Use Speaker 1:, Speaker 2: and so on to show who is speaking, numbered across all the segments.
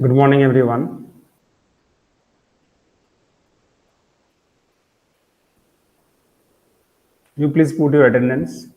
Speaker 1: Good morning, everyone. You please put your attendance.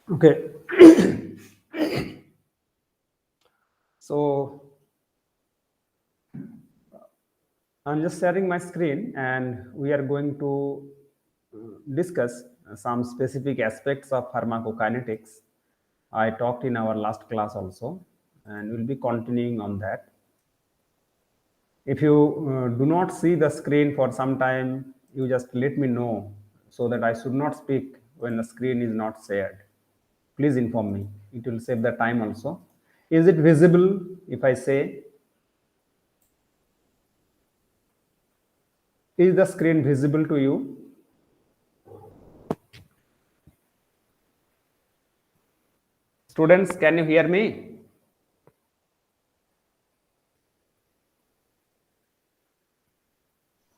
Speaker 1: Okay. So I'm just sharing my screen and we are going to discuss some specific aspects of pharmacokinetics. I talked in our last class also, and we'll be continuing on that. If you do not see the screen for some time, you just let me know so that I should not speak when the screen is not shared. Please inform me. It will save the time also. Is it visible if I say, is the screen visible to you? Students, can you hear me?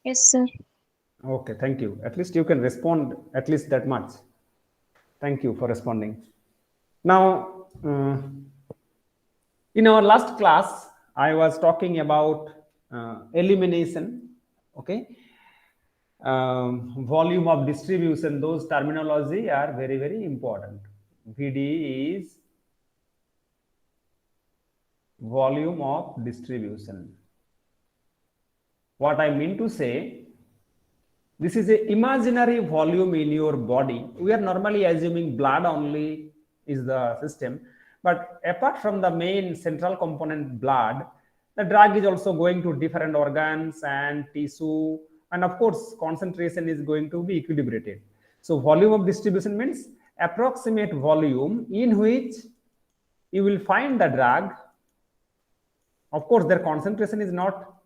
Speaker 2: Yes, sir.
Speaker 1: Okay, thank you. At least you can respond at least that much. Thank you for responding. Now, in our last class, I was talking about elimination. Okay, volume of distribution. Those terminology are very very important. VD is volume of distribution. What I mean to say, this is a imaginary volume in your body. We are normally assuming blood only is the system, but apart from the main central component blood, the drug is also going to different organs and tissue, and of course concentration is going to be equilibrated. So volume of distribution means approximate volume in which you will find the drug. Of course their concentration is not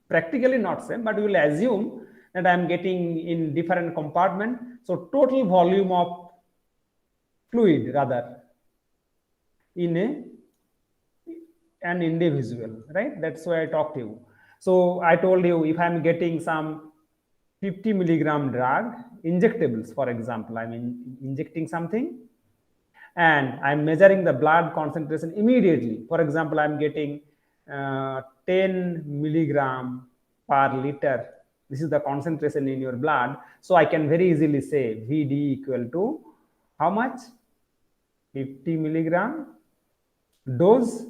Speaker 1: practically not same, but we will assume that I am getting in different compartment. So total volume of fluid rather in an individual, right? That's why I talked to you. So I told you, if I'm getting some 50 milligram drug injectables, for example, I'm injecting something and I'm measuring the blood concentration immediately. For example, I'm getting 10 milligram per liter. This is the concentration in your blood. So I can very easily say VD equal to how much? 50 milligram dose,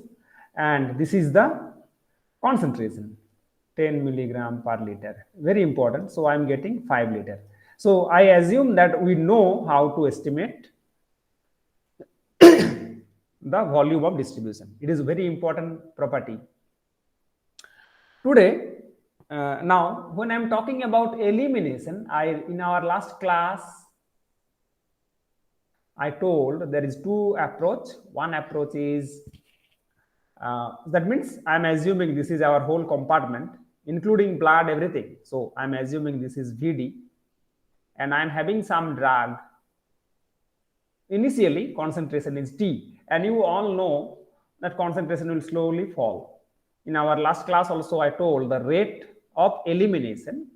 Speaker 1: and this is the concentration 10 milligram per liter. Very important. So I'm getting 5 liter. So I assume that we know how to estimate the volume of distribution. It is a very important property. Today, now when I'm talking about elimination, in our last class, I told there is two approach. One approach is, that means I'm assuming this is our whole compartment, including blood, everything. So I'm assuming this is VD, and I'm having some drug. Initially, concentration is T, and you all know that concentration will slowly fall. In our last class also, I told the rate of elimination,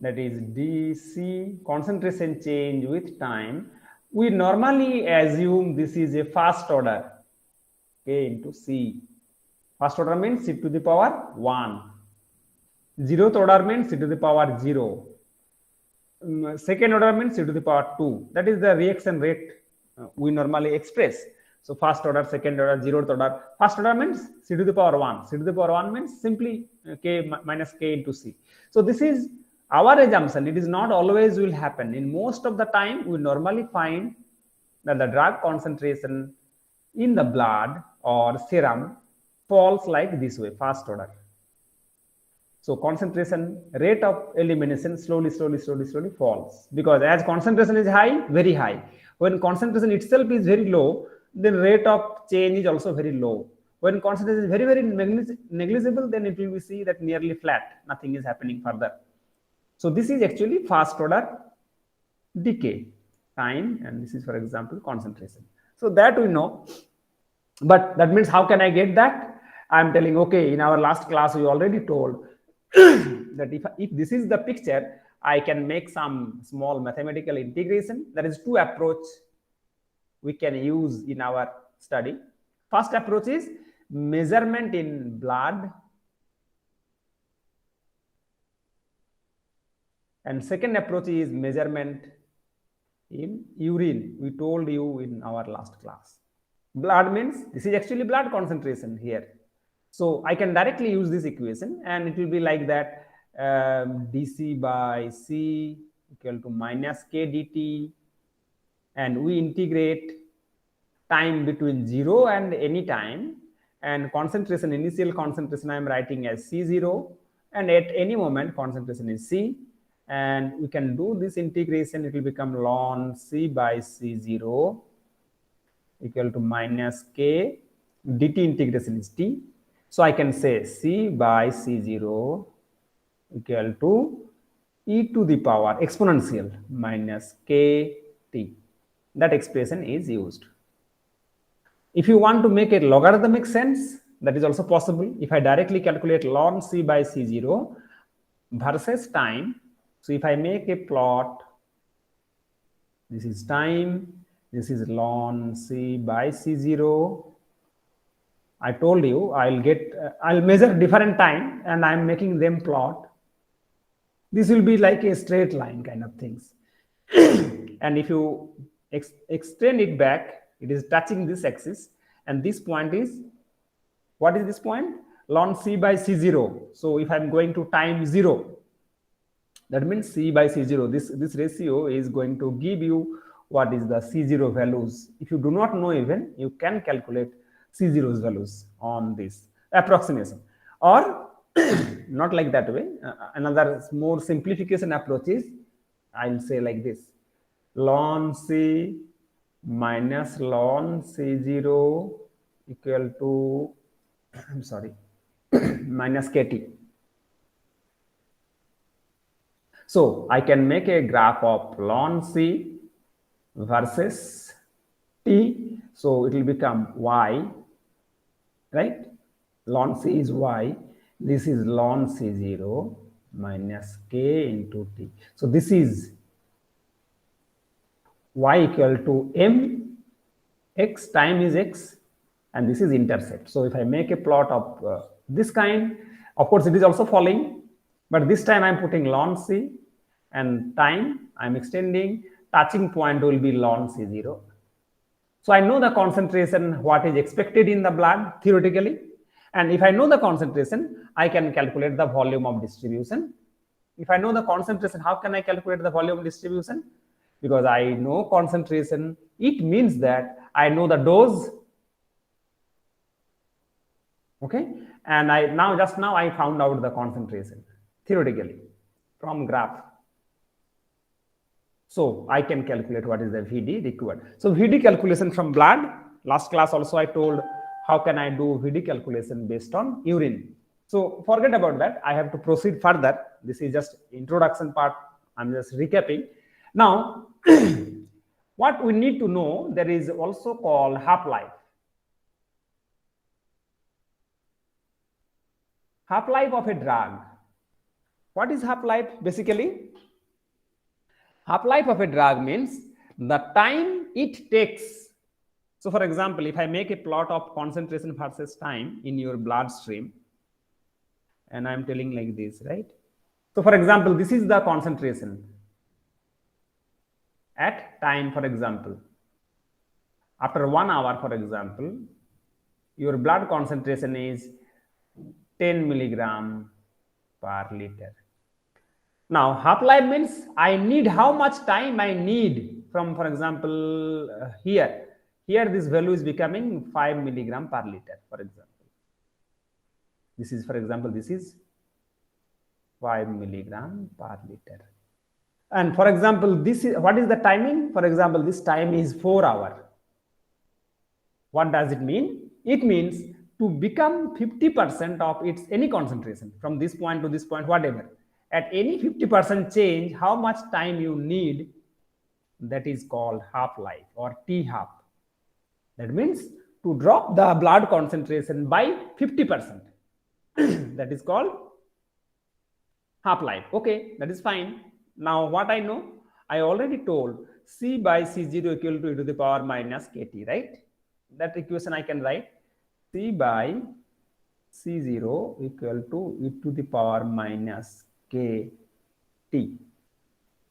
Speaker 1: that is DC, concentration change with time. We normally assume this is a first order, K into C. First order means C to the power 1. Zeroth order means C to the power 0. second order means e to the power 2. That is the reaction rate we normally express. So first order, second order, zeroth order. First order means c to the power 1. C to the power 1 means simply k minus k into c. So this is our assumption. It is not always will happen. In most of the time, we normally find that the drug concentration in the blood or serum falls like this way, first order. So concentration rate of elimination slowly falls, because as concentration is high, very high. When concentration itself is very low, then rate of change is also very low. When concentration is very negligible, then it will be see that nearly flat, nothing is happening further. So this is actually first order decay time, and this is, for example, concentration. So that we know, but that means how can I get that? I'm telling, okay, in our last class we already told that if this is the picture, I can make some small mathematical integration. There is two approach we can use in our study. First approach is measurement in blood, and second approach is measurement in urine. We told you in our last class. Blood means this is actually blood concentration here. So I can directly use this equation, and it will be like that, dc by c equal to minus k dt, and we integrate time between 0 and any time, and concentration, initial concentration I am writing as C0, and at any moment concentration is C, and we can do this integration. It will become ln C by C0 equal to minus k dt, integration is t. So I can say C by C0 equal to e to the power exponential minus kt. That expression is used. If you want to make a logarithmic sense, that is also possible. If I directly calculate ln C by C0 versus time, so if I make a plot, this is time, this is ln C by C0. I told you I'll measure different time, and I'm making them plot. This will be like a straight line kind of things. And if you extend it back, it is touching this axis, and this point is, what is this point? Ln C by C0. So if I'm going to time 0, that means C by C0, this ratio is going to give you what is the C0 values. If you do not know, even you can calculate C0's values on this approximation, or not like that way. Another more simplification approach is, I'll say like this, ln C minus ln C0 equal to, I'm sorry, minus kt. So I can make a graph of ln C versus t. So it will become y, right? Ln C is y. This is ln C0 minus k into t. So this is y equal to m, x, time is x, and this is intercept. So if I make a plot of this kind, of course it is also falling, but this time I'm putting ln C, and time I'm extending, touching point will be ln C0. So I know the concentration, what is expected in the blood theoretically, and if I know the concentration, I can calculate the volume of distribution. If I know the concentration, how can I calculate the volume distribution? Because I know concentration, it means that I know the dose. Okay, and just now I found out the concentration theoretically from graph. So I can calculate what is the VD required. So VD calculation from blood, last class also I told how can I do VD calculation based on urine. So forget about that, I have to proceed further. This is just introduction part, I'm just recapping. Now what we need to know, there is also called half-life. Half-life of a drug. What is half-life basically? Half-life of a drug means the time it takes. So for example, if I make a plot of concentration versus time in your bloodstream, and I'm telling like this, right? So for example, this is the concentration, at time, for example, after 1 hour, for example, your blood concentration is 10 milligram per liter. Now, half-life means I need how much time I need from, for example, here this value is becoming 5 milligram per liter, for example. This is, for example, this is 5 milligram per liter. And for example, this is, what is the timing? For example, this time is 4 hours. What does it mean? It means to become 50% of its any concentration from this point to this point, whatever. At any 50% change, how much time you need, that is called half-life or T-half. That means to drop the blood concentration by 50%. That is called half-life. Okay, that is fine. Now what I know, I already told C by C0 equal to e to the power minus KT, right? That equation I can write C by C0 equal to e to the power minus KT.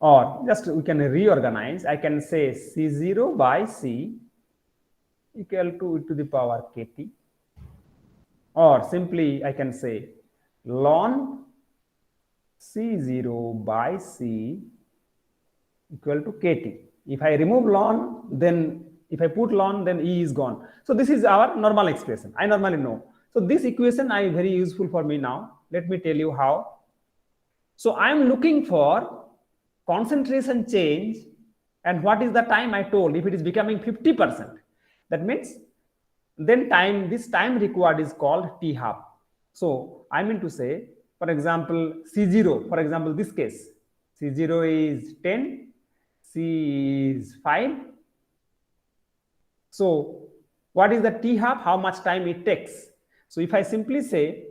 Speaker 1: Or just we can reorganize. I can say C0 by C equal to e to the power KT. Or simply I can say ln C0 by C equal to KT. If I remove ln, then if I put ln, then E is gone. So this is our normal expression. I normally know. So this equation is very useful for me now. Let me tell you how. So I am looking for concentration change, and what is the time I told? If it is becoming 50%, that means then this time required is called T-half. So I mean to say, for example, C0, for example, this case, C0 is 10, C is 5. So what is the T-half? How much time it takes? So if I simply say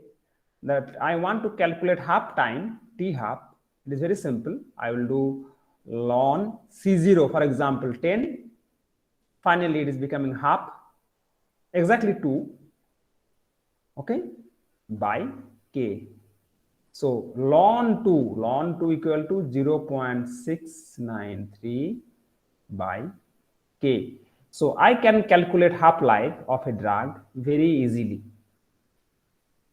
Speaker 1: that I want to calculate half time, T-half, it is very simple. I will do ln C0, for example, 10. Finally, it is becoming half, exactly 2, okay, by K. So ln 2 equal to 0.693 by K. So I can calculate half-life of a drug very easily.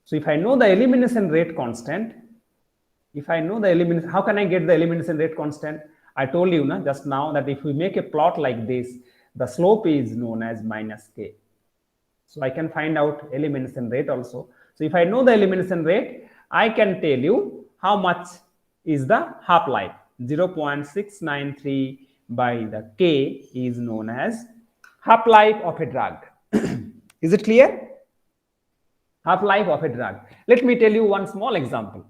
Speaker 1: So if I know the elimination rate constant, how can I get the elimination rate constant? I told you just now that if we make a plot like this, the slope is known as minus K. So I can find out elimination rate also. So if I know the elimination rate, I can tell you how much is the half-life. 0.693 by the K is known as half-life of a drug. Is it clear? Half-life of a drug. Let me tell you one small example.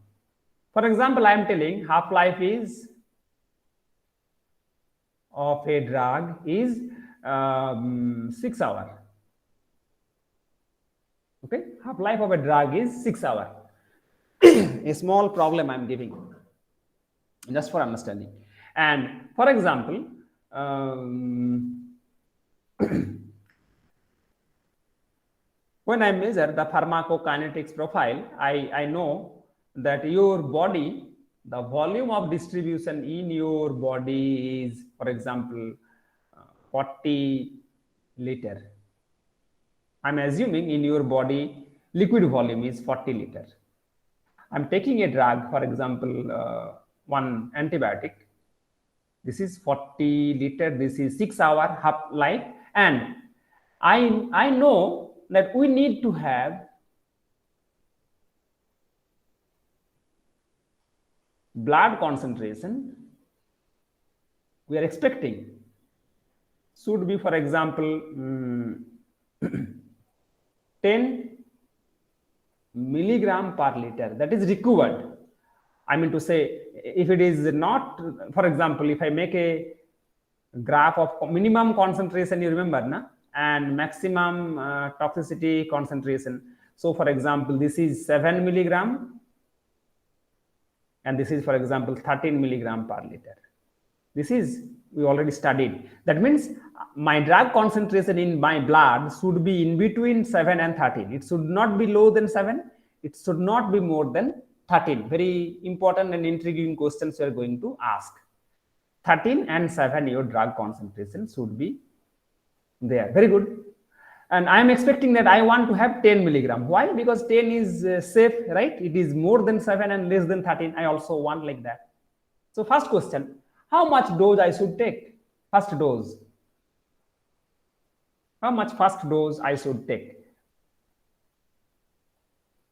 Speaker 1: For example, I am telling half-life is of a drug is 6 hours. Okay, half-life of a drug is 6 hours. A small problem I am giving just for understanding. And for example, when I measure the pharmacokinetics profile, I know that your body, the volume of distribution in your body is, for example, 40 liter. I'm assuming in your body liquid volume is 40 liter. I'm taking a drug, for example, one antibiotic. This is 40 liter. This is 6 hour half-life, and I know that we need to have blood concentration. We are expecting should be, for example, 10 milligram per liter. That is required. I mean to say, if it is not, for example, if I make a graph of minimum concentration, you remember, and maximum toxicity concentration. So for example, this is 7 milligram, and this is, for example, 13 milligram per liter. This is, we already studied. That means my drug concentration in my blood should be in between 7 and 13. It should not be lower than 7. It should not be more than 13. Very important and intriguing questions we are going to ask. 13 and 7 your drug concentration should be there. Very good. And I am expecting that I want to have 10 milligram. Why? Because 10 is safe, right? It is more than 7 and less than 13. I also want like that. So first question, how much dose I should take? First dose. How much first dose I should take?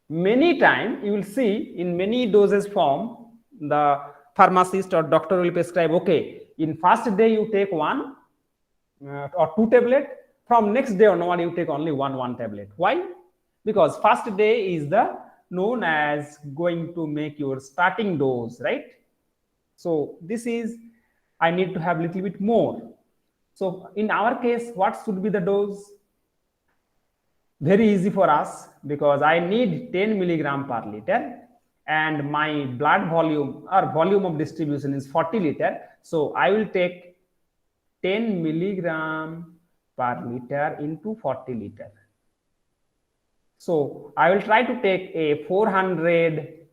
Speaker 1: Many times you will see in many doses form, the pharmacist or doctor will prescribe, okay, in first day you take one or two tablet. From next day onward, you take only one tablet. Why? Because first day is the known as going to make your starting dose, right? So this is, I need to have a little bit more. So in our case, what should be the dose? Very easy for us, because I need 10 milligram per liter and my blood volume or volume of distribution is 40 liter. So I will take 10 milligram per liter into 40 liter. So I will try to take a 400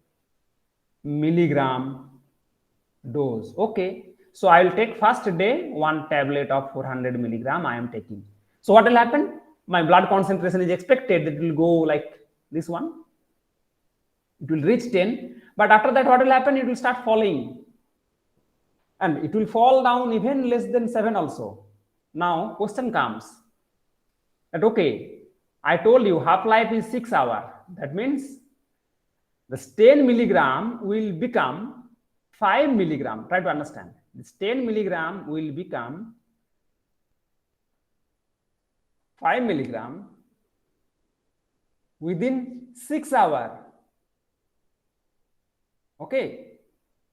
Speaker 1: milligram dose. Okay. So I will take first day one tablet of 400 milligram I am taking. So what will happen? My blood concentration is expected that it will go like this one. It will reach 10. But after that, what will happen? It will start falling. And it will fall down even less than 7 also. Now, question comes that, okay, I told you half-life is 6 hours. That means this 10 milligram will become 5 milligram. Try to understand. This 10 milligram will become 5 milligram within 6 hours. Okay.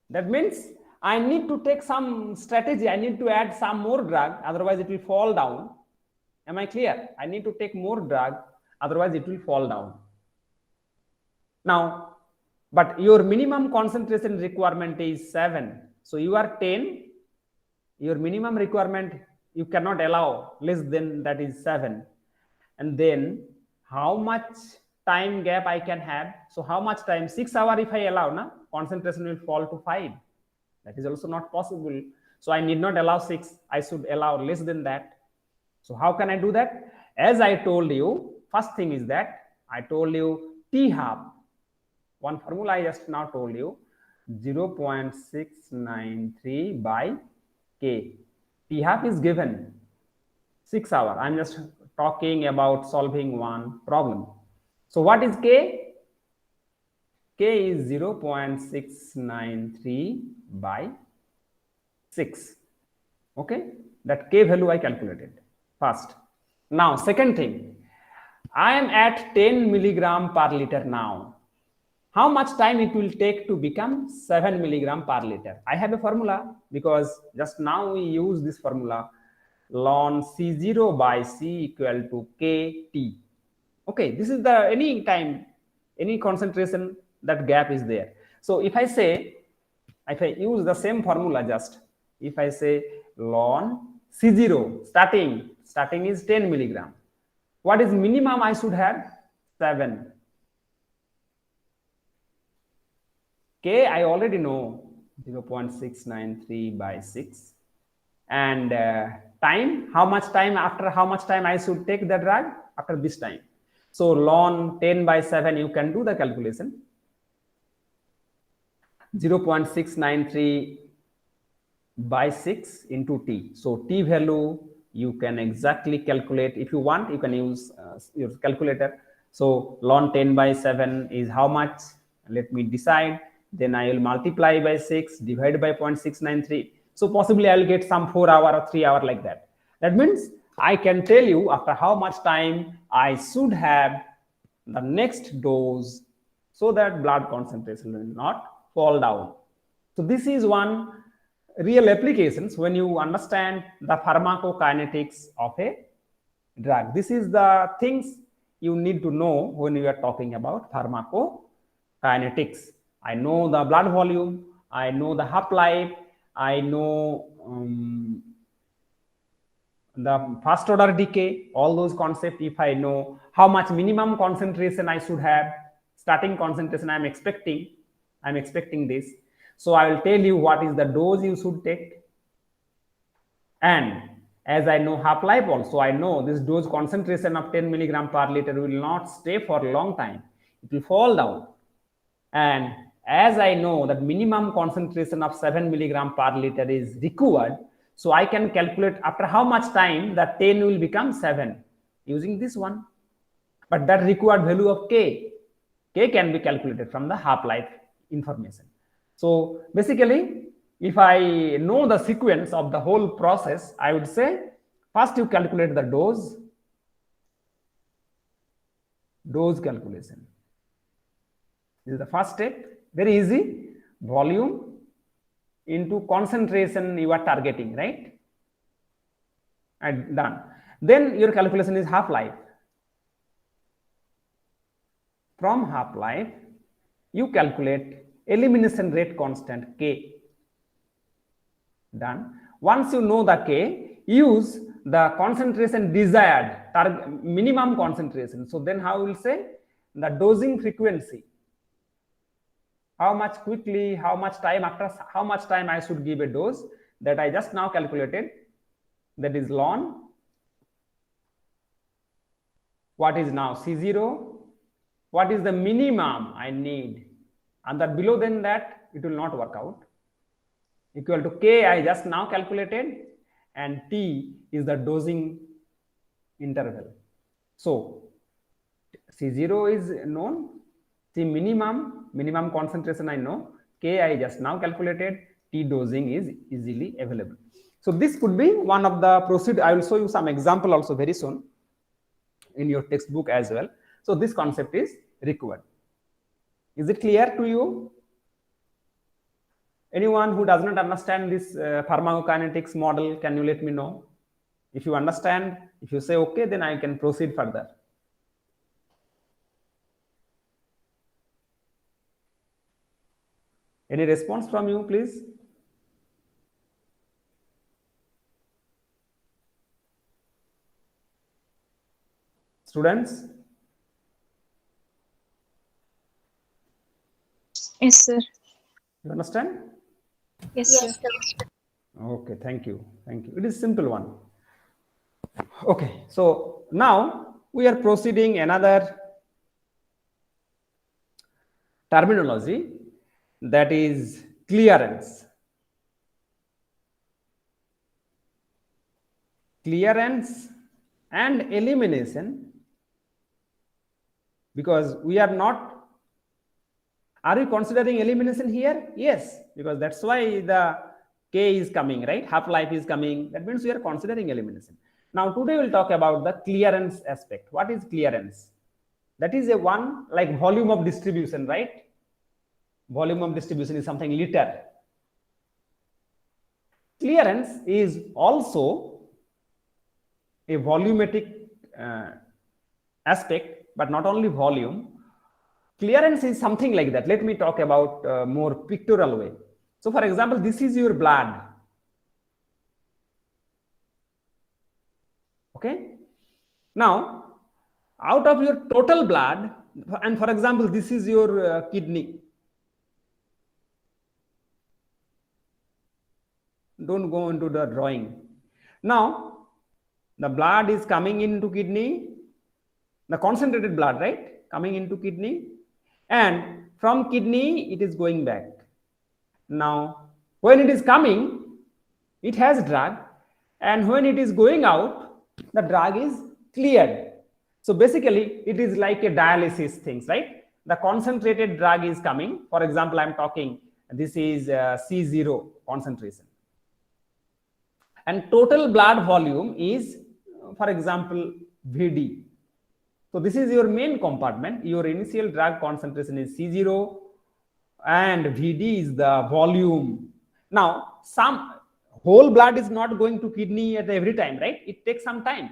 Speaker 1: That means I need to take some strategy. I need to add some more drug. Otherwise, it will fall down. Am I clear? I need to take more drug. Otherwise, it will fall down. Now, but your minimum concentration requirement is 7. So you are 10. Your minimum requirement, you cannot allow less than that is 7. And then how much time gap I can have? So how much time? 6 hours if I allow, na, concentration will fall to 5. That is also not possible. So I need not allow 6. I should allow less than that. So how can I do that? As I told you, first thing is that I told you T half. One formula I just now told you, 0.693 by K. T half is given 6 hours. I'm just talking about solving one problem. So what is K? K is 0.693 by 6. Okay, that K value I calculated first. Now, second thing, I am at 10 milligram per liter now. How much time it will take to become 7 milligram per liter? I have a formula, because just now we use this formula, ln C0 by C equal to KT. Okay, this is the any time, any concentration, that gap is there. So if I say, if I use the same formula, just if I say ln C0, starting is 10 milligram. What is minimum I should have? 7. K I already know, 0.693 by 6. And time, how much time, after how much time I should take the drug? After this time. So ln 10 by 7, you can do the calculation. 0.693 by 6 into T. So T value you can exactly calculate. If you want, you can use your calculator. So ln 10 by 7 is how much? Let me decide. Then I will multiply by 6, divide by 0.693. So possibly I will get some 4 hour or 3 hour like that. That means I can tell you after how much time I should have the next dose, so that blood concentration will not fall down. So this is one real applications when you understand the pharmacokinetics of a drug. This is the things you need to know when you are talking about pharmacokinetics. I know the blood volume, I know the half-life, I know the first order decay, all those concepts. If I know how much minimum concentration I should have, starting concentration I'm expecting this. So I will tell you what is the dose you should take. And as I know half-life also, I know this dose concentration of 10 milligram per liter will not stay for a long time. It will fall down. And as I know that minimum concentration of 7 milligram per liter is required, so I can calculate after how much time that 10 will become 7 using this one. But that required value of K can be calculated from the half-life information. So basically, if I know the sequence of the whole process, I would say first you calculate the dose calculation. This is the first step. Very easy. Volume into concentration you are targeting, right? And done. Then your calculation is half-life. From half-life, you calculate elimination rate constant K. Done. Once you know the K, use the concentration desired, target minimum concentration. So then how will say the dosing frequency. How much quickly, how much time, after how much time I should give a dose, that I just now calculated, that is ln. What is now C0? What is the minimum I need? And that below than that, it will not work out. Equal to K I just now calculated, and T is the dosing interval. So C0 is known, C minimum concentration I know, K I just now calculated, T dosing is easily available. So this could be one of the procedure. I will show you some example also very soon in your textbook as well. So this concept is required. Is it clear to you? Anyone who does not understand this pharmacokinetics model, can you let me know? If you understand, if you say okay, then I can proceed further. Any response from you, please? Students?
Speaker 2: Yes, sir.
Speaker 1: You understand?
Speaker 2: Yes, sir.
Speaker 1: Okay, thank you. Thank you. It is simple one. Okay, so now we are proceeding another terminology, that is clearance. Clearance and elimination, because we are not, are we considering elimination here? Yes, because that's why the K is coming, right? Half-life is coming. That means we are considering elimination. Now today we'll talk about the clearance aspect. What is clearance? That is a one like volume of distribution, right? Volume of distribution is something liter. Clearance is also a volumetric aspect, but not only volume. Clearance is something like that. Let me talk about more pictorial way. So for example, this is your blood. Okay. Now, out of your total blood, and for example, this is your kidney. Don't go into the drawing. Now, the blood is coming into kidney, the concentrated blood, right? Coming into kidney, and from kidney, it is going back. Now, when it is coming, it has drug, and when it is going out, the drug is cleared. So basically, it is like a dialysis things, right? The concentrated drug is coming. For example, I'm talking, this is C0 concentration. And total blood volume is, for example, VD. So this is your main compartment. Your initial drug concentration is C0 and VD is the volume. Now, some whole blood is not going to kidney at every time, right? It takes some time.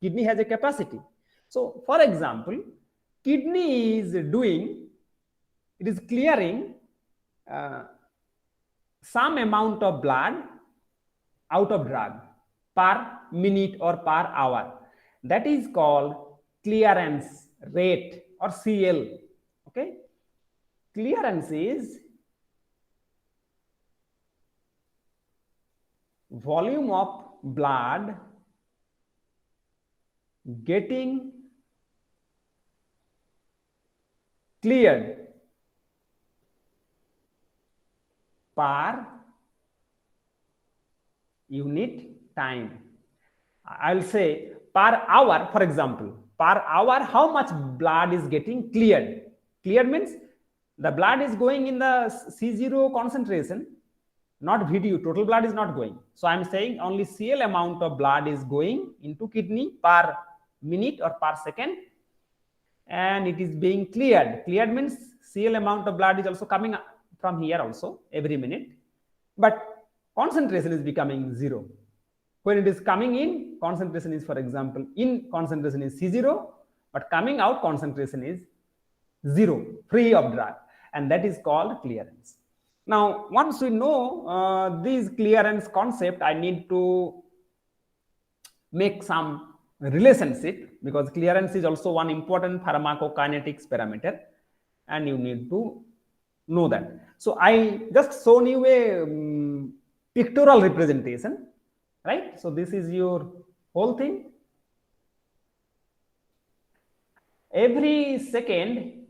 Speaker 1: Kidney has a capacity. So, for example, kidney is doing, it is clearing some amount of blood out of drug per minute or per hour. That is called clearance rate or CL. Okay. Clearance is volume of blood getting cleared per unit time. I'll say per hour, for example, per hour, how much blood is getting cleared? Cleared means the blood is going in the C0 concentration, not VDU, total blood is not going. So I'm saying only CL amount of blood is going into kidney per minute or per second, and it is being cleared. Cleared means CL amount of blood is also coming from here also every minute, but concentration is becoming 0. When it is coming in, concentration is, for example, in concentration is C0, but coming out concentration is 0, free of drug, and that is called clearance. Now, once we know this clearance concept, I need to make some relationship, because clearance is also one important pharmacokinetics parameter, and you need to know that. So I just shown you a pictorial representation, right? So this is your whole thing. Every second,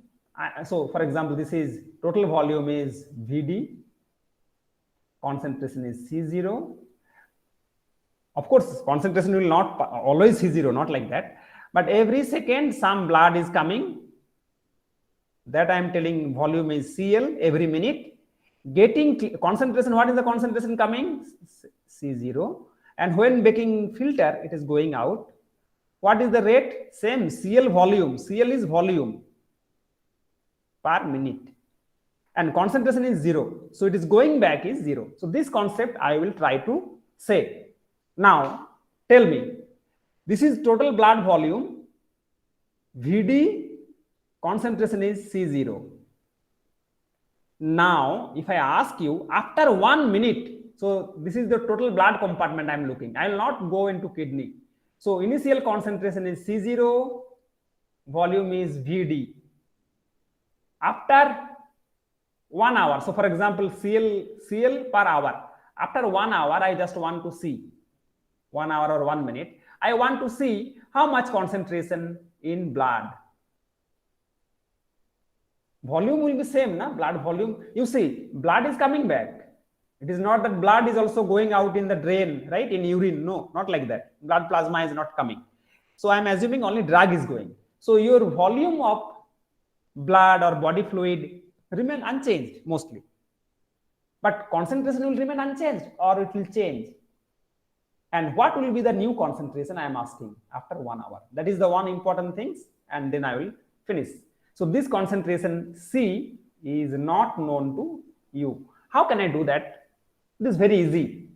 Speaker 1: so for example, this is total volume is VD, concentration is C0. Of course, concentration will not always C0, not like that, but every second some blood is coming, that I am telling volume is CL every minute. Getting concentration, what is the concentration coming? C0. And when Becking filter, it is going out. What is the rate? Same, CL volume. CL is volume per minute, and concentration is 0. So it is going back is 0. So this concept I will try to say. Now tell me, this is total blood volume, VD, concentration is C0. Now if I ask you after 1 minute, so this is the total blood compartment I am looking, I will not go into kidney. So initial concentration is C0, volume is VD. After 1 hour, so for example, CL per hour, after 1 hour, I just want to see 1 hour or 1 minute, I want to see how much concentration in blood. Volume will be same, na? Blood volume. You see, blood is coming back. It is not that blood is also going out in the drain, right? In urine. No, not like that. Blood plasma is not coming. So I'm assuming only drug is going. So your volume of blood or body fluid remain unchanged mostly, but concentration will remain unchanged or it will change. And what will be the new concentration, I am asking, after 1 hour? That is the one important things, and then I will finish. So this concentration C is not known to you. How can I do that? It is very easy.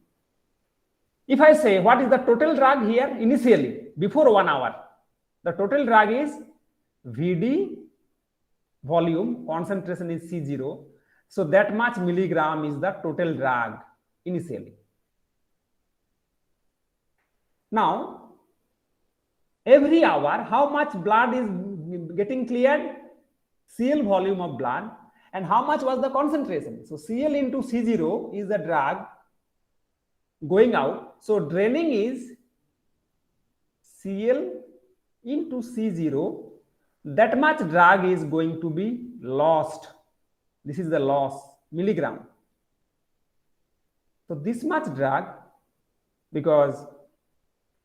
Speaker 1: If I say what is the total drug here initially before 1 hour, the total drug is VD, volume, concentration is C0. So that much milligram is the total drug initially. Now, every hour, how much blood is getting cleared? CL volume of blood. And how much was the concentration? So CL into C0 is the drug going out. So draining is CL into C0. That much drug is going to be lost. This is the loss, milligram. So this much drug, because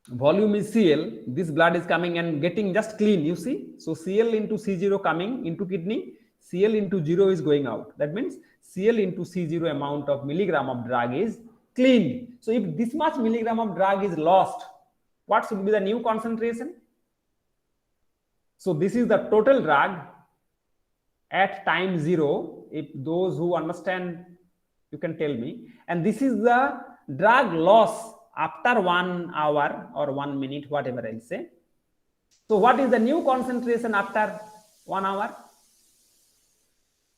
Speaker 1: volume is CL, this blood is coming and getting just clean, you see. So CL into C0 coming into kidney, CL into 0 is going out. That means CL into C0 amount of milligram of drug is cleaned. So if this much milligram of drug is lost, what should be the new concentration? So this is the total drug at time 0. If those who understand, you can tell me. And this is the drug loss after 1 hour or 1 minute, whatever I'll say. So what is the new concentration after 1 hour?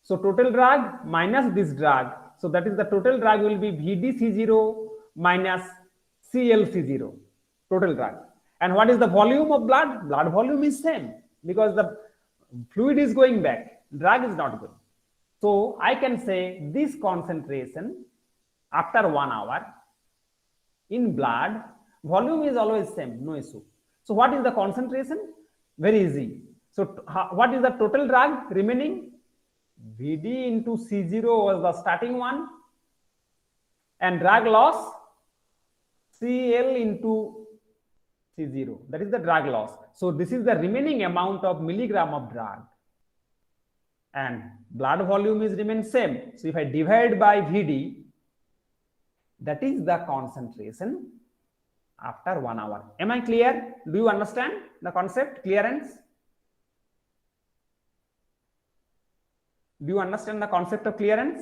Speaker 1: So total drug minus this drug. So that is the total drug will be VDC0 minus CLC0, total drug. And what is the volume of blood? Blood volume is same, because the fluid is going back, drug is not going. So I can say this concentration after 1 hour in blood Volume is always same, no issue. So what is the concentration? Very easy. So what is the total drag remaining? Vd into C0 was the starting one, and drag loss Cl into C0, that is the drag loss. So this is the remaining amount of milligram of drag, and blood volume is remain same. So if I divide by Vd, that is the concentration after 1 hour. Am I clear? Do you understand the concept? Clearance? Do you understand the concept of clearance?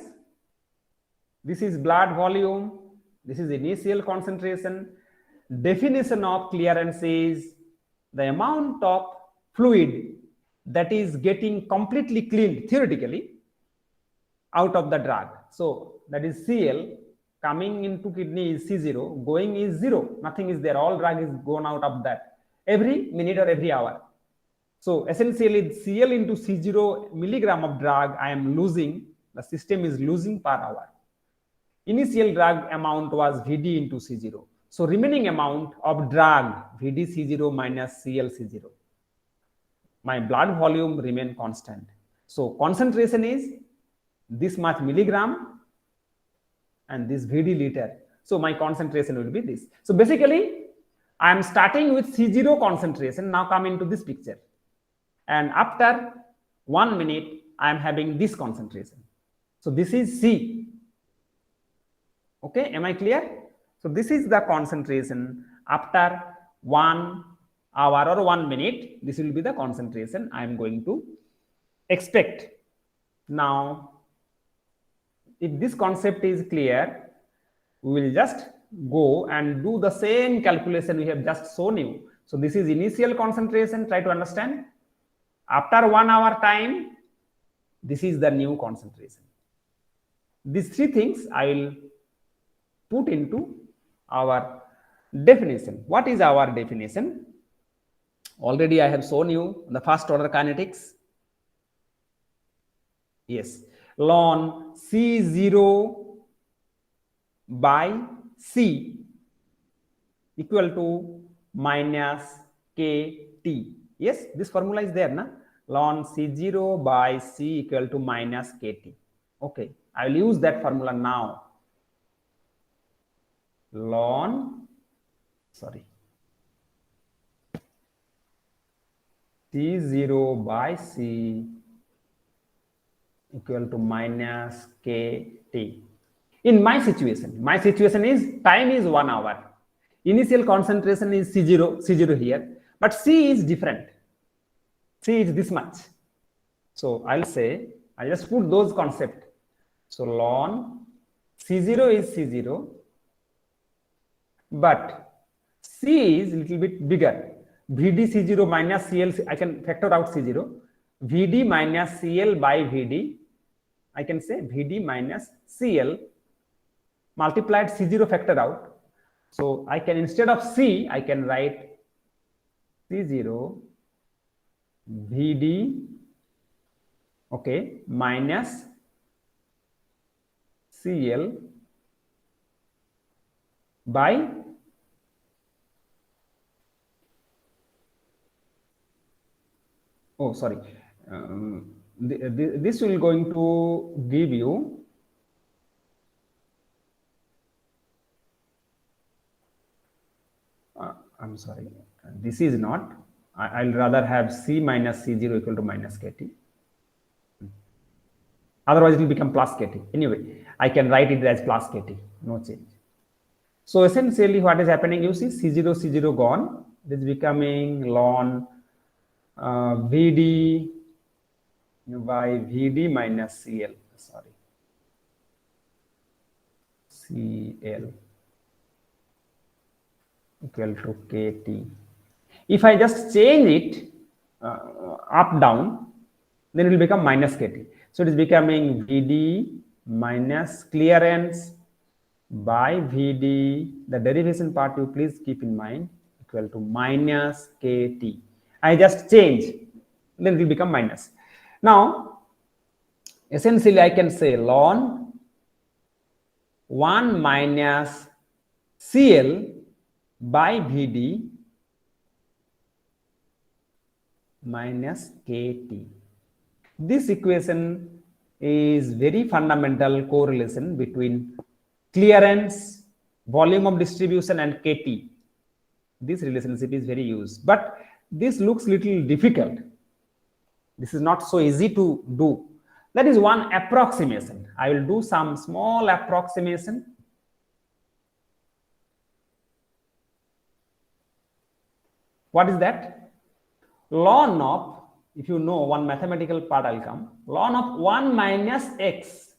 Speaker 1: This is blood volume. This is initial concentration. Definition of clearance is the amount of fluid that is getting completely cleaned theoretically out of the drug. So that is Cl. Coming into kidney is C0, going is 0. Nothing is there. All drug is gone out of that every minute or every hour. So essentially Cl into C0 milligram of drug I am losing, the system is losing per hour. Initial drug amount was Vd into C0. So remaining amount of drug Vd C0 minus Cl C0. My blood volume remain constant. So concentration is this much milligram and this Vd liter. So my concentration will be this. So basically I am starting with C0 concentration. Now come into this picture. And after 1 minute, I am having this concentration. So this is C. Okay, am I clear? So this is the concentration after 1 hour or 1 minute. This will be the concentration I am going to expect. Now, if this concept is clear, we will just go and do the same calculation we have just shown you. So this is initial concentration. Try to understand. After 1 hour time, this is the new concentration. These three things I will put into our definition. What is our definition? Already I have shown you the first order kinetics. Yes, ln C0 by C equal to minus KT. Yes, this formula is there, na? Ln C0 by C equal to minus KT. Okay, I will use that formula now. Ln, C0 by C equal to minus KT. In my situation is time is 1 hour. Initial concentration is C0 here, but C is different. C is this much. So I'll just put those concepts. So ln C0 is C0, but C is little bit bigger. Vd C0 minus Cl, I can factor out C0. Vd minus Cl by Vd, I can say Vd minus Cl multiplied C0 factor out. So I can, instead of C, I can write C0 Vd, okay, minus Cl by this will going to give you I'm sorry, this is not, I'll rather have C minus C0 equal to minus KT. Otherwise it will become plus KT. Anyway, I can write it as plus KT, no change. So essentially what is happening, you see C0 gone, it is becoming ln Vd by Vd minus Cl, Cl equal to KT. If I just change it up down, then it will become minus KT. So it is becoming Vd minus clearance by Vd, the derivation part you please keep in mind, equal to minus KT. I just change, then it will become minus. Now, essentially I can say ln 1 minus Cl by Vd minus Kt. This equation is very fundamental correlation between clearance, volume of distribution and Kt. This relationship is very used, but this looks little difficult. This is not so easy to do. That is one approximation. I will do some small approximation. What is that? Ln of, if you know one mathematical part, I'll come. Ln of 1 minus x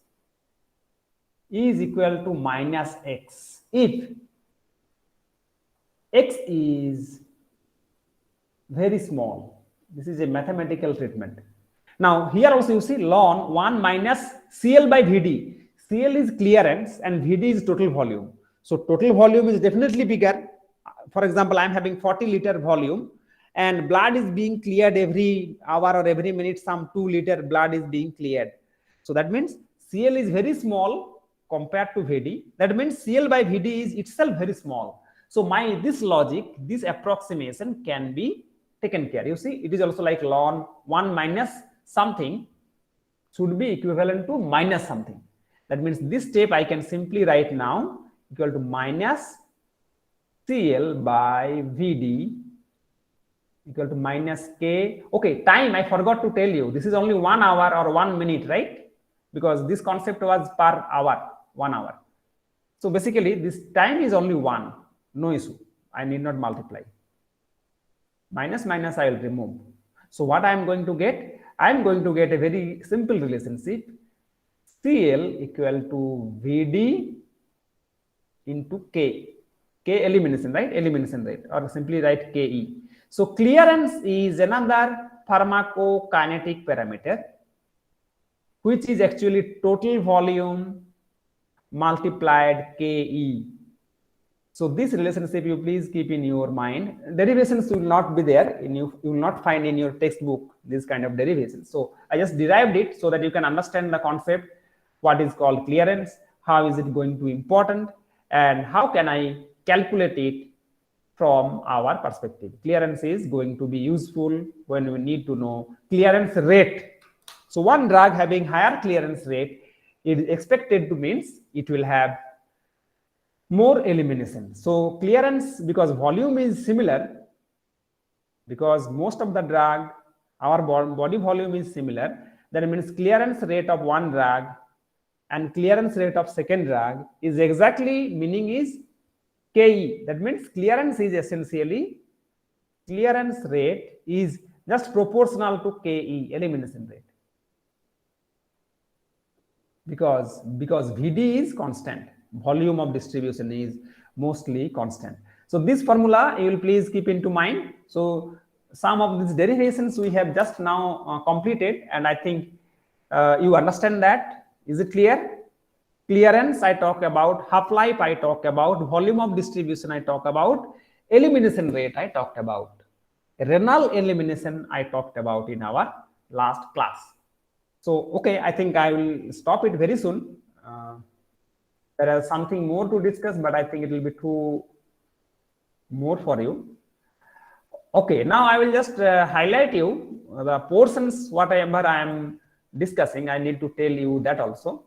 Speaker 1: is equal to minus x if x is very small. This is a mathematical treatment. Now here also you see ln 1 minus Cl by Vd. Cl is clearance and Vd is total volume. So total volume is definitely bigger. For example, I am having 40 liter volume and blood is being cleared every hour or every minute, some 2 liter blood is being cleared. So that means Cl is very small compared to Vd. That means Cl by Vd is itself very small. So this logic, this approximation can be taken care. You see, it is also like ln 1 minus something should be equivalent to minus something. That means this step I can simply write now equal to minus Cl by Vd equal to minus K. Okay, time I forgot to tell you. This is only 1 hour or 1 minute, right? Because this concept was per hour, 1 hour. So basically this time is only 1, no issue. I need not multiply. Minus minus I will remove. So what I am going to get? I am going to get a very simple relationship. Cl equal to Vd into K. K elimination, right? Elimination rate, or simply write Ke. So clearance is another pharmacokinetic parameter, which is actually total volume multiplied Ke. So this relationship you please keep in your mind. Derivations will not be there, you will not find in your textbook this kind of derivations. So I just derived it so that you can understand the concept, what is called clearance, how is it going to be important, and how can I calculate it from our perspective. Clearance is going to be useful when we need to know clearance rate. So one drug having higher clearance rate is expected to means it will have more elimination. So clearance, because volume is similar, because most of the drug, our body volume is similar, that means clearance rate of one drug and clearance rate of second drug is exactly, meaning is Ke. That means clearance is essentially, clearance rate is just proportional to Ke, elimination rate. Because Vd is constant, volume of distribution is mostly constant. So this formula you will please keep into mind. So some of these derivations we have just now completed, and I think you understand that. Is it clear? Clearance I talk about, half-life I talk about, volume of distribution I talk about, elimination rate I talked about, renal elimination I talked about in our last class. So okay, I think I will stop it very soon. There is something more to discuss, but I think it will be too more for you. Okay, now I will just highlight you the portions whatever I am discussing. I need to tell you that also.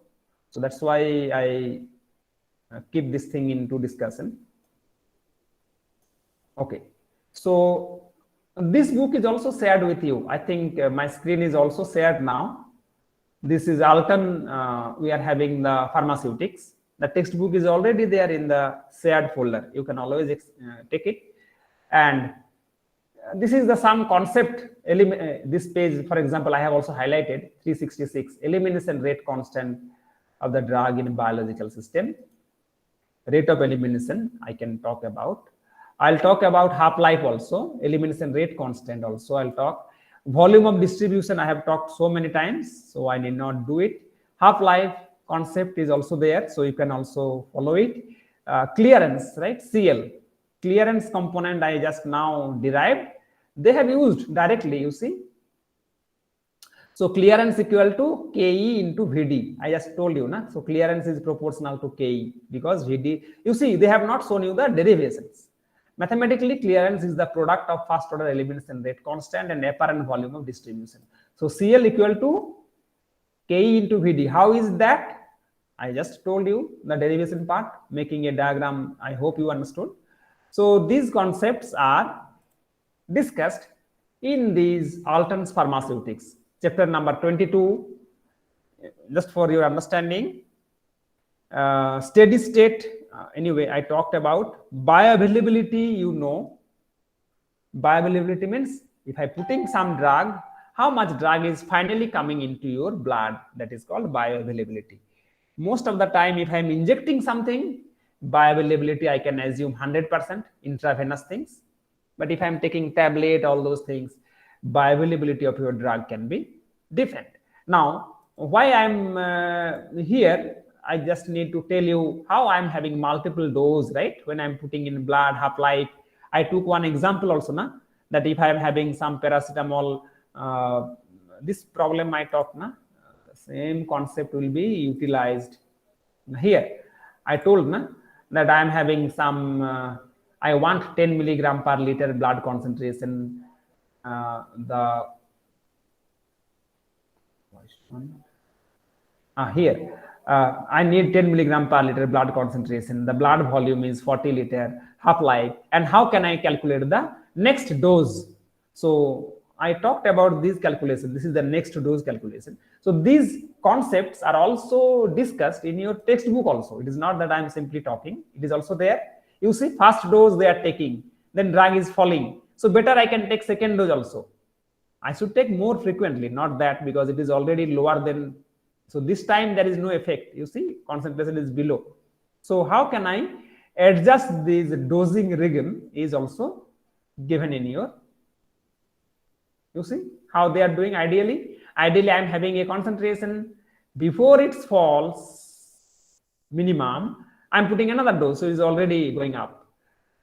Speaker 1: So that's why I keep this thing into discussion. Okay, so this book is also shared with you. I think my screen is also shared now. This is Alton. We are having the pharmaceutics. The textbook is already there in the shared folder. You can always take it. And this is the some concept. This page, for example, I have also highlighted 366 elimination rate constant of the drug in biological system. Rate of elimination I can talk about. I'll talk about half-life also, elimination rate constant also I'll talk. Volume of distribution I have talked so many times, so I need not do it. Half-life concept is also there, so you can also follow it. Clearance, right? Cl. Clearance component I just now derived. They have used directly, you see. So clearance equal to Ke into Vd. I just told you, na? So clearance is proportional to Ke because Vd, you see, they have not shown you the derivations. Mathematically, clearance is the product of first order elimination rate constant and apparent volume of distribution. So CL equal to Ke into Vd. How is that? I just told you the derivation part, making a diagram. I hope you understood. So these concepts are discussed in these Alton's Pharmaceutics, chapter number 22. Just for your understanding, steady state. Anyway, I talked about bioavailability. You know, bioavailability means if I putting some drug, how much drug is finally coming into your blood, that is called bioavailability. Most of the time, if I'm injecting something, bioavailability I can assume 100% intravenous things. But if I'm taking tablet, all those things, bioavailability of your drug can be different. Now, why I'm here, I just need to tell you how I'm having multiple dose, right? When I'm putting in blood, half-life. I took one example also, that if I'm having some paracetamol, this problem I talked, the same concept will be utilized here. I told that I'm having some, I want 10 milligram per liter blood concentration. Here, I need 10 milligram per liter blood concentration. The blood volume is 40 liter, half-life. And how can I calculate the next dose? So I talked about these calculations. This is the next dose calculation. So these concepts are also discussed in your textbook also. It is not that I'm simply talking. It is also there. You see, first dose they are taking, then drug is falling. So better I can take second dose also. I should take more frequently, not that, because it is already lower than. So this time there is no effect. You see, concentration is below. So how can I adjust this dosing regime is also given in your. You see how they are doing ideally. Ideally, I am having a concentration before it falls minimum. I am putting another dose, so it is already going up.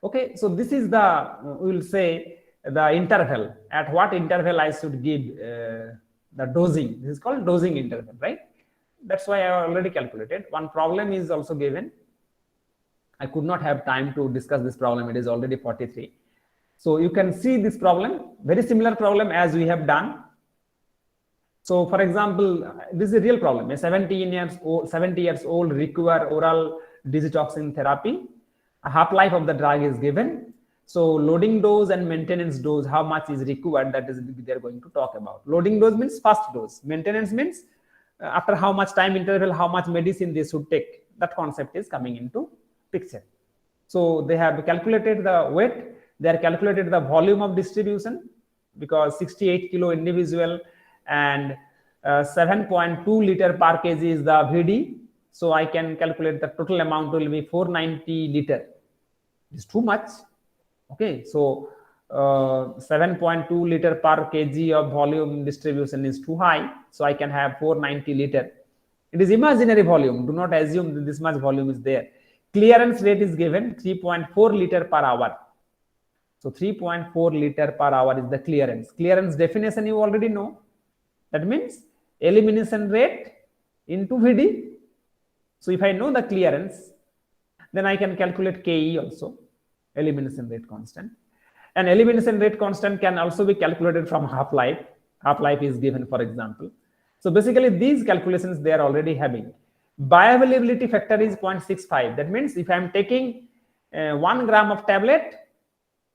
Speaker 1: Okay, so this is the, we will say, the interval. At what interval I should give the dosing. This is called dosing interval, right? That's why I already calculated. One problem is also given. I could not have time to discuss this problem. It is already 43. So you can see this problem, very similar problem as we have done. So for example, this is a real problem. A 70 years old require oral digitoxin therapy. A half-life of the drug is given. So loading dose and maintenance dose, how much is required, that is they are going to talk about. Loading dose means first dose. Maintenance means after how much time interval, how much medicine they should take. That concept is coming into picture. So they have calculated the weight. They are calculated the volume of distribution, because 68 kilo individual and 7.2 liter per kg is the Vd. So I can calculate the total amount will be 490 liter. It's too much. Okay, so 7.2 liter per kg of volume distribution is too high. So I can have 490 liter. It is imaginary volume. Do not assume that this much volume is there. Clearance rate is given 3.4 liter per hour. So 3.4 liter per hour is the clearance. Clearance definition you already know. That means elimination rate into Vd. So if I know the clearance, then I can calculate Ke also, elimination rate constant. And elimination rate constant can also be calculated from half-life. Half-life is given, for example. So basically these calculations they are already having. Bioavailability factor is 0.65. That means if I am taking 1 gram of tablet,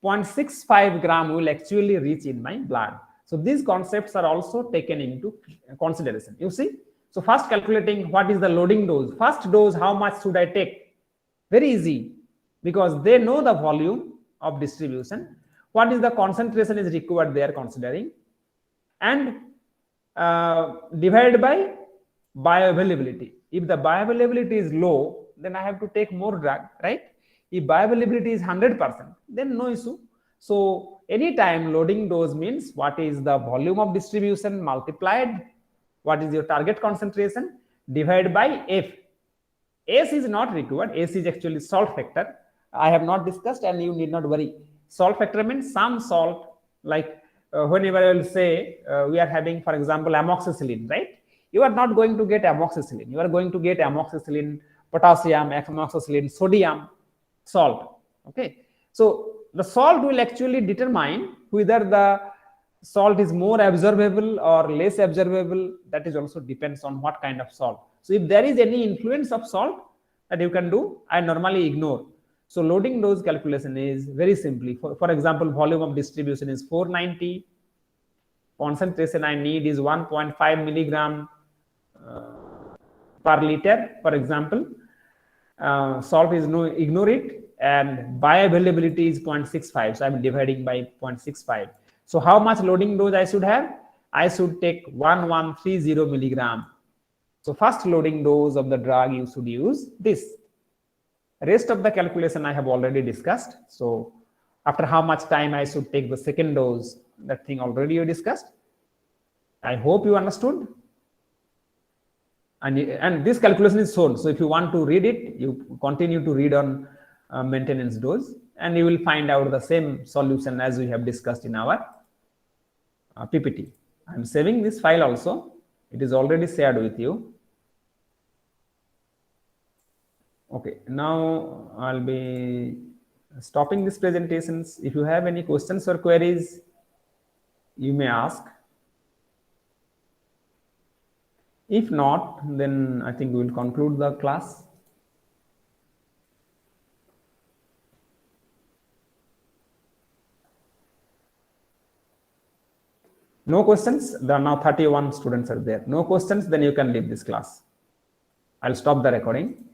Speaker 1: 0.65 gram will actually reach in my blood. So these concepts are also taken into consideration. You see, so first calculating what is the loading dose. First dose, how much should I take? Very easy, because they know the volume of distribution. What is the concentration is required they are considering, and divided by bioavailability. If the bioavailability is low, then I have to take more drug, right? If bioavailability is 100%, then no issue. So anytime loading dose means what is the volume of distribution multiplied, what is your target concentration, divided by F. S is not required. S is actually salt factor. I have not discussed, and you need not worry. Salt factor means some salt, like whenever I will say we are having, for example, amoxicillin, right? You are not going to get amoxicillin. You are going to get amoxicillin, potassium, amoxicillin, sodium, salt. Okay. So the salt will actually determine whether the salt is more absorbable or less absorbable. That is also depends on what kind of salt. So if there is any influence of salt that you can do, I normally ignore. So loading dose calculation is very simply, for example, volume of distribution is 490, concentration I need is 1.5 milligram per liter, for example. Salt is no, ignore it, and bioavailability is 0.65, so I'm dividing by 0.65. So how much loading dose I should have? I should take 1130 milligram. So first loading dose of the drug you should use this. Rest of the calculation I have already discussed. So after how much time I should take the second dose, that thing already you discussed. I hope you understood. And this calculation is shown. So if you want to read it, you continue to read on maintenance dose, and you will find out the same solution as we have discussed in our PPT. I'm saving this file also. It is already shared with you. Okay, now I'll be stopping these presentations. If you have any questions or queries, you may ask. If not, then I think we will conclude the class. No questions? There are now 31 students are there. No questions, then you can leave this class. I'll stop the recording.